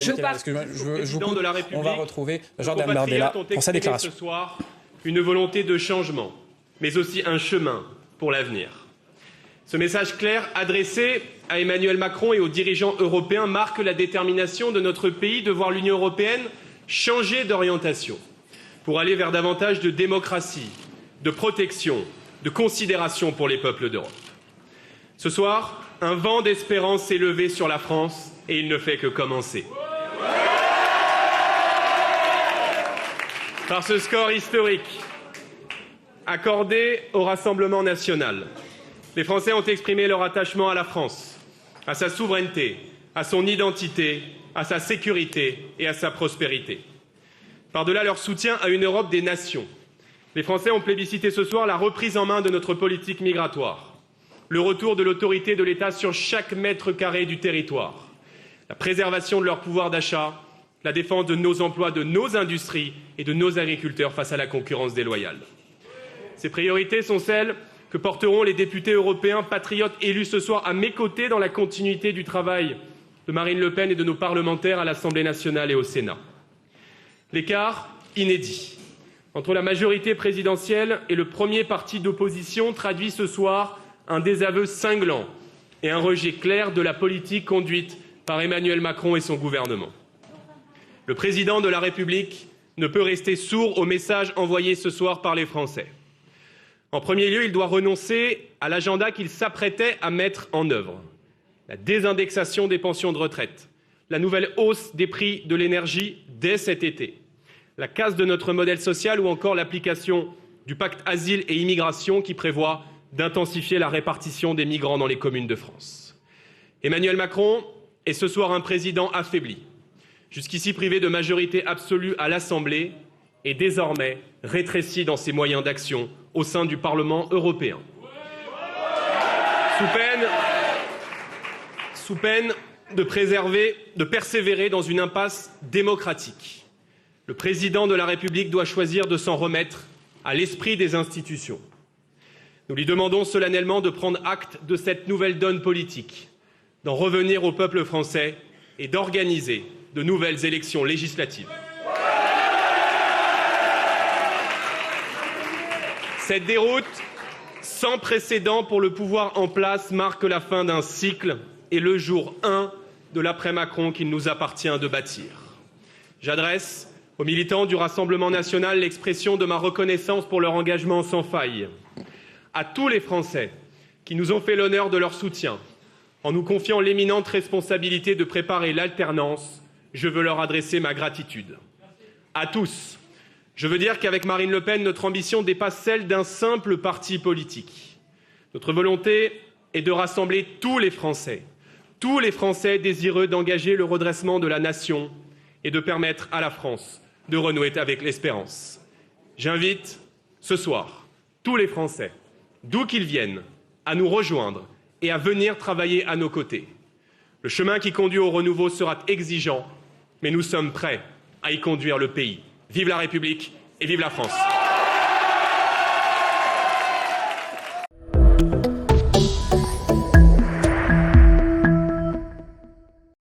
Je vous coupe, on va retrouver Jordan Bardella pour sa déclaration. Ce soir, une volonté de changement, mais aussi un chemin pour l'avenir. Ce message clair adressé à Emmanuel Macron et aux dirigeants européens marque la détermination de notre pays de voir l'Union européenne changer d'orientation pour aller vers davantage de démocratie, de protection, de considération pour les peuples d'Europe. Ce soir, un vent d'espérance s'est levé sur la France et il ne fait que commencer. Par ce score historique accordé au Rassemblement national, les Français ont exprimé leur attachement à la France, à sa souveraineté, à son identité, à sa sécurité et à sa prospérité. Par-delà leur soutien à une Europe des nations, les Français ont plébiscité ce soir la reprise en main de notre politique migratoire, le retour de l'autorité de l'État sur chaque mètre carré du territoire, la préservation de leur pouvoir d'achat, la défense de nos emplois, de nos industries et de nos agriculteurs face à la concurrence déloyale. Ces priorités sont celles que porteront les députés européens patriotes élus ce soir à mes côtés dans la continuité du travail de Marine Le Pen et de nos parlementaires à l'Assemblée nationale et au Sénat. L'écart inédit entre la majorité présidentielle et le premier parti d'opposition traduit ce soir un désaveu cinglant et un rejet clair de la politique conduite par Emmanuel Macron et son gouvernement. Le président de la République ne peut rester sourd aux messages envoyés ce soir par les Français. En premier lieu, il doit renoncer à l'agenda qu'il s'apprêtait à mettre en œuvre. La désindexation des pensions de retraite, la nouvelle hausse des prix de l'énergie dès cet été, la casse de notre modèle social ou encore l'application du pacte asile et immigration qui prévoit d'intensifier la répartition des migrants dans les communes de France. Emmanuel Macron est ce soir un président affaibli, jusqu'ici privé de majorité absolue à l'Assemblée et désormais rétréci dans ses moyens d'action au sein du Parlement européen. Sous peine de persévérer dans une impasse démocratique, le président de la République doit choisir de s'en remettre à l'esprit des institutions. Nous lui demandons solennellement de prendre acte de cette nouvelle donne politique, d'en revenir au peuple français et d'organiser de nouvelles élections législatives. Cette déroute sans précédent pour le pouvoir en place marque la fin d'un cycle et le jour 1 de l'après-Macron qu'il nous appartient de bâtir. J'adresse aux militants du Rassemblement national l'expression de ma reconnaissance pour leur engagement sans faille. À tous les Français qui nous ont fait l'honneur de leur soutien, en nous confiant l'éminente responsabilité de préparer l'alternance, je veux leur adresser ma gratitude. À tous, je veux dire qu'avec Marine Le Pen, notre ambition dépasse celle d'un simple parti politique. Notre volonté est de rassembler tous les Français désireux d'engager le redressement de la nation et de permettre à la France de renouer avec l'espérance. J'invite ce soir tous les Français, d'où qu'ils viennent, à nous rejoindre et à venir travailler à nos côtés. Le chemin qui conduit au renouveau sera exigeant, mais nous sommes prêts à y conduire le pays. Vive la République et vive la France.